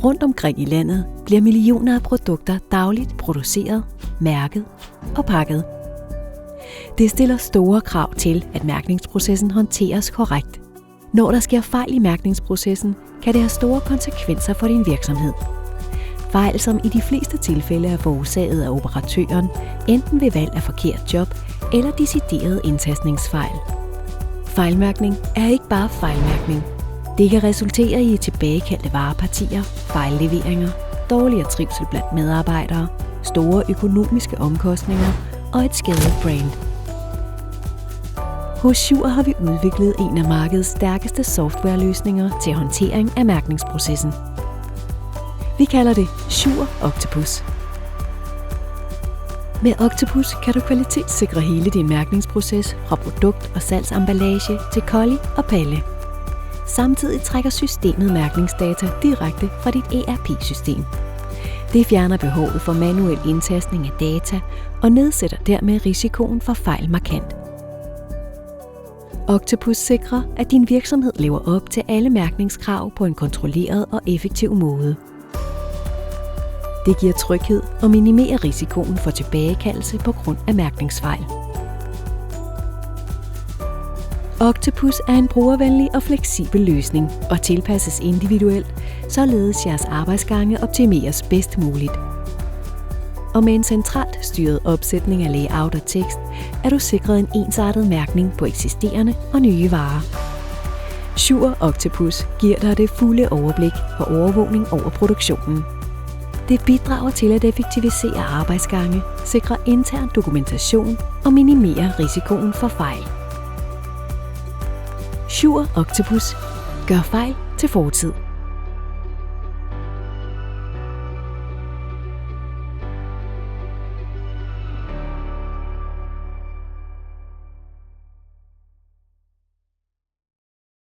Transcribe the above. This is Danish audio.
Rundt omkring i landet bliver millioner af produkter dagligt produceret, mærket og pakket. Det stiller store krav til, at mærkningsprocessen håndteres korrekt. Når der sker fejl i mærkningsprocessen, kan det have store konsekvenser for din virksomhed. Fejl, som i de fleste tilfælde er forårsaget af operatøren, enten ved valg af forkert job eller decideret indtastningsfejl. Fejlmærkning er ikke bare fejlmærkning. Det kan resultere i tilbagekaldte varepartier, fejlleveringer, dårligere trivsel blandt medarbejdere, store økonomiske omkostninger og et skadet brand. Hos Schur har vi udviklet en af markedets stærkeste softwareløsninger til håndtering af mærkningsprocessen. Vi kalder det Schur Octopus. Med Octopus kan du kvalitetssikre hele din mærkningsproces fra produkt- og salgsemballage til kolli og palle. Samtidig trækker systemet mærkningsdata direkte fra dit ERP-system. Det fjerner behovet for manuel indtastning af data og nedsætter dermed risikoen for fejl markant. Octopus sikrer, at din virksomhed lever op til alle mærkningskrav på en kontrolleret og effektiv måde. Det giver tryghed og minimerer risikoen for tilbagekaldelse på grund af mærkningsfejl. Octopus er en brugervenlig og fleksibel løsning og tilpasses individuelt, således jeres arbejdsgange optimeres bedst muligt. Og med en centralt styret opsætning af layout og tekst, er du sikret en ensartet mærkning på eksisterende og nye varer. Schur Octopus giver dig det fulde overblik og overvågning over produktionen. Det bidrager til at effektivisere arbejdsgange, sikre intern dokumentation og minimere risikoen for fejl. Schur Octopus gør fejl til fortid.